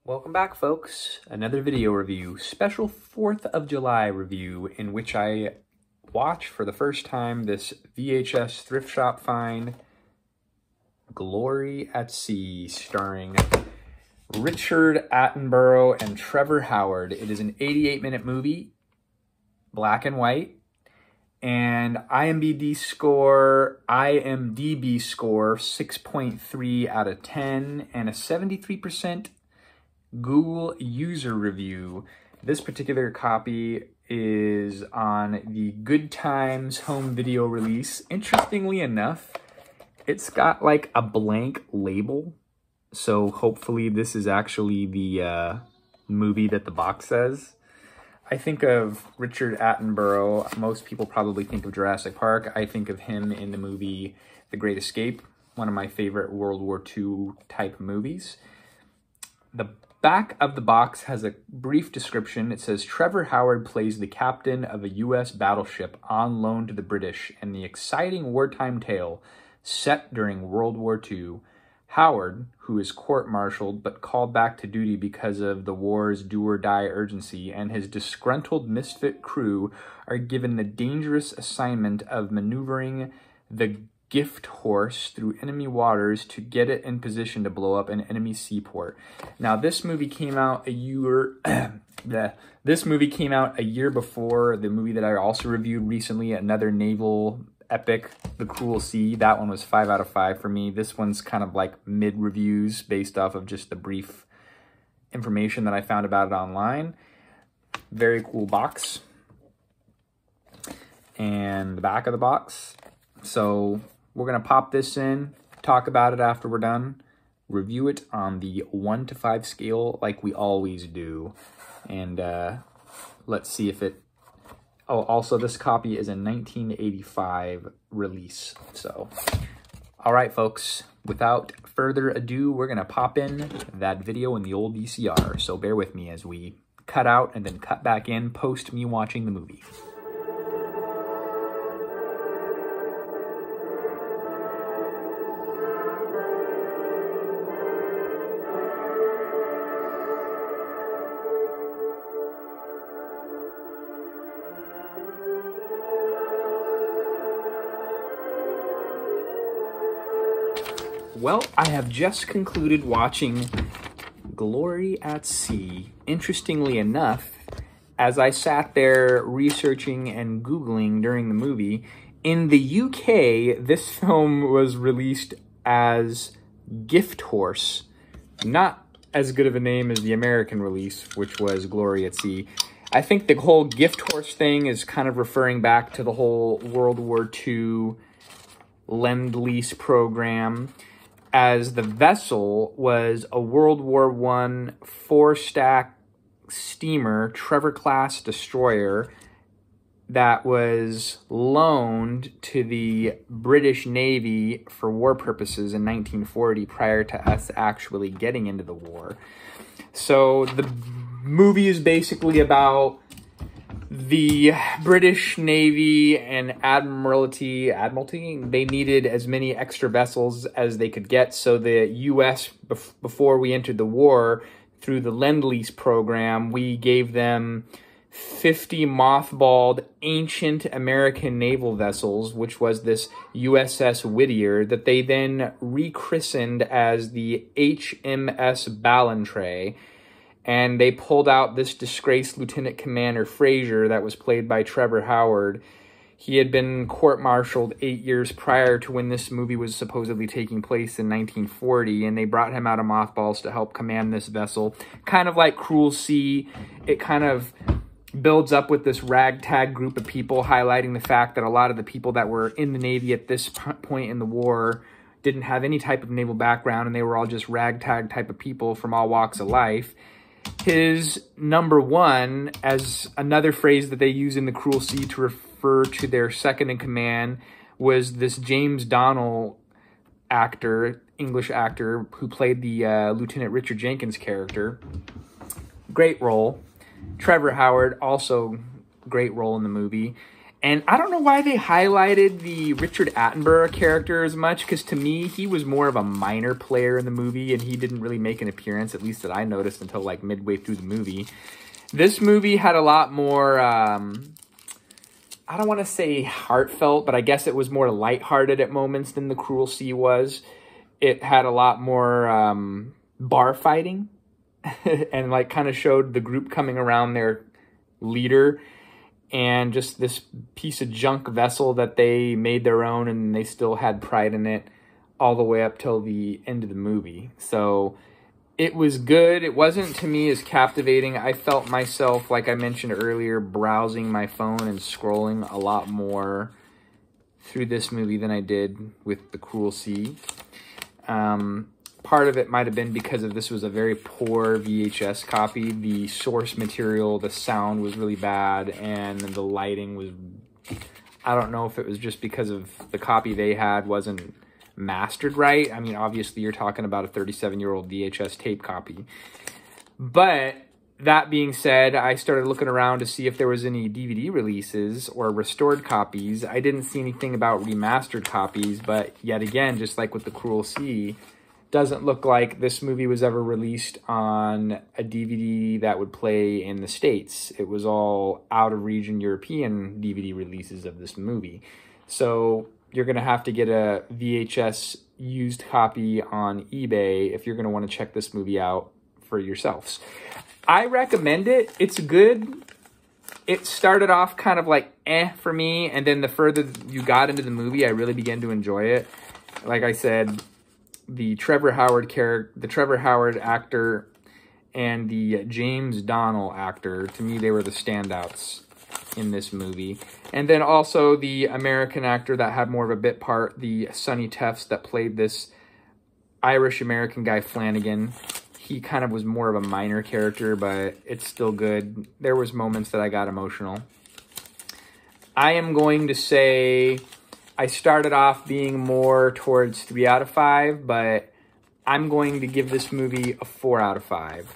Welcome back, folks. Another video review, special 4th of July review, in which I watch for the first time this VHS thrift shop find, Glory at Sea, starring Richard Attenborough and Trevor Howard. It is an 88-minute movie, black and white, and IMDb score 6.3 out of 10, and a 73% Google user review. This particular copy is on the Good Times home video release. Interestingly enough, it's got like a blank label, so hopefully this is actually the movie that the box says. I think of Richard Attenborough. Most people probably think of Jurassic Park. I think of him in the movie The Great Escape, one of my favorite World War II type movies. The back of the box has a brief description. It says, Trevor Howard plays the captain of a U.S. battleship on loan to the British in the exciting wartime tale set during World War II. Howard, who is court-martialed but called back to duty because of the war's do-or-die urgency, and his disgruntled misfit crew are given the dangerous assignment of maneuvering the Gift Horse through enemy waters to get it in position to blow up an enemy seaport. Now, this movie came out a year. This movie came out a year before the movie that I also reviewed recently, another naval epic, The Cruel Sea. That one was 5 out of 5 for me. This one's kind of like mid-reviews based off of just the brief information that I found about it online. Very cool box. And the back of the box. So we're going to pop this in, talk about it after we're done, review it on the 1 to 5 scale like we always do. And let's see if it... Oh, also this copy is a 1985 release. So, all right, folks, without further ado, we're going to pop in that video in the old VCR. So bear with me as we cut out and then cut back in post me watching the movie. Well, I have just concluded watching Glory at Sea. Interestingly enough, as I sat there researching and Googling during the movie, in the UK, this film was released as Gift Horse. Not as good of a name as the American release, which was Glory at Sea. I think the whole Gift Horse thing is kind of referring back to the whole World War II Lend-Lease program, as the vessel was a World War I 4-stack steamer, Trevor-class destroyer, that was loaned to the British Navy for war purposes in 1940 prior to us actually getting into the war. So the movie is basically about the British Navy and Admiralty, they needed as many extra vessels as they could get. So the U.S., before we entered the war, through the Lend-Lease program, we gave them 50 mothballed ancient American naval vessels, which was this USS Whittier, that they then rechristened as the HMS Ballantrae. And they pulled out this disgraced Lieutenant Commander Fraser that was played by Trevor Howard. He had been court-martialed 8 years prior to when this movie was supposedly taking place in 1940, and they brought him out of mothballs to help command this vessel. Kind of like Cruel Sea, it kind of builds up with this ragtag group of people, highlighting the fact that a lot of the people that were in the Navy at this point in the war didn't have any type of naval background, and they were all just ragtag type of people from all walks of life. His number one, as another phrase that they use in The Cruel Sea to refer to their second in command, was this James Donnell actor, English actor, who played the Lieutenant Richard Jenkins character. Great role. Trevor Howard, also great role in the movie. And I don't know why they highlighted the Richard Attenborough character as much, because to me, he was more of a minor player in the movie, and he didn't really make an appearance, at least that I noticed, until like midway through the movie. This movie had a lot more, I don't want to say heartfelt, but I guess it was more lighthearted at moments than The Cruel Sea was. It had a lot more bar fighting, and like kind of showed the group coming around their leader, and just this piece of junk vessel that they made their own, and they still had pride in it all the way up till the end of the movie. So it was good. It wasn't, to me, as captivating. I felt myself, like I mentioned earlier, browsing my phone and scrolling a lot more through this movie than I did with The Cruel Sea. Part of it might have been because of this was a very poor VHS copy. The source material, the sound was really bad, and the lighting was... I don't know if it was just because of the copy they had wasn't mastered right. I mean, obviously you're talking about a 37-year-old VHS tape copy. But that being said, I started looking around to see if there was any DVD releases or restored copies. I didn't see anything about remastered copies, but yet again, just like with The Cruel Sea, doesn't look like this movie was ever released on a DVD that would play in the States. It was all out-of-region European DVD releases of this movie. So you're going to have to get a VHS used copy on eBay if you're going to want to check this movie out for yourselves. I recommend it. It's good. It started off kind of like for me, and then the further you got into the movie, I really began to enjoy it. Like I said, the Trevor Howard actor and the James Donnell actor, to me, they were the standouts in this movie. And then also the American actor that had more of a bit part, the Sonny Tefts that played this Irish-American guy, Flanagan. He kind of was more of a minor character, but it's still good. There was moments that I got emotional. I am going to say I started off being more towards 3 out of 5, but I'm going to give this movie a 4 out of 5.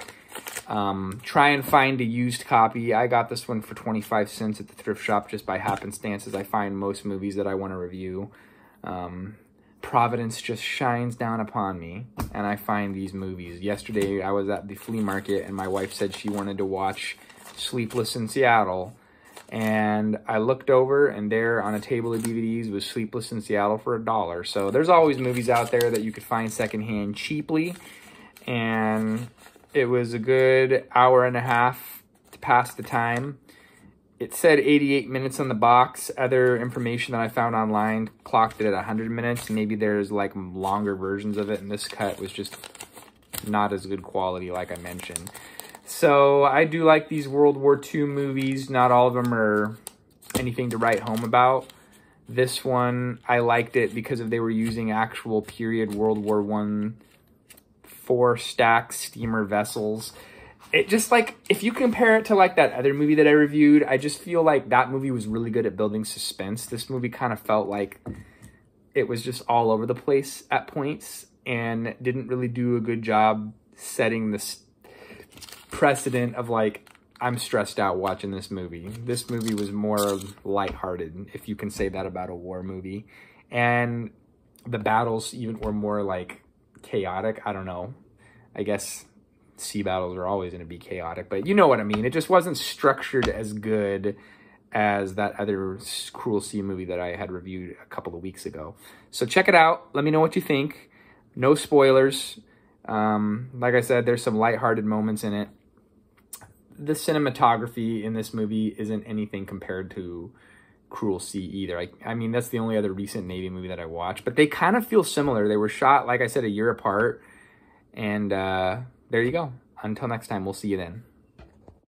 Try and find a used copy. I got this one for 25 cents at the thrift shop just by happenstance, as I find most movies that I want to review. Providence just shines down upon me, and I find these movies. Yesterday, I was at the flea market, and my wife said she wanted to watch Sleepless in Seattle. And I looked over, and there on a table of DVDs was Sleepless in Seattle for $1. So there's always movies out there that you could find secondhand cheaply. And it was a good hour and a half to pass the time. It said 88 minutes on the box. Other information that I found online clocked it at 100 minutes. Maybe there's like longer versions of it, and this cut was just not as good quality like I mentioned. So I do like these World War II movies. Not all of them are anything to write home about. This one, I liked it because they were using actual period World War I 4-stack steamer vessels. It just like, if you compare it to like that other movie that I reviewed, I just feel like that movie was really good at building suspense. This movie kind of felt like it was just all over the place at points and didn't really do a good job setting this precedent of like, I'm stressed out watching this movie. This movie was more lighthearted, if you can say that about a war movie. And the battles even were more like chaotic. I don't know. I guess sea battles are always going to be chaotic, but you know what I mean. It just wasn't structured as good as that other Cruel Sea movie that I had reviewed a couple of weeks ago. So check it out. Let me know what you think. No spoilers. Like I said, there's some lighthearted moments in it. The cinematography in this movie isn't anything compared to Cruel Sea either. I mean, that's the only other recent Navy movie that I watched, but they kind of feel similar. They were shot, like I said, a year apart. And there you go. Until next time, we'll see you then.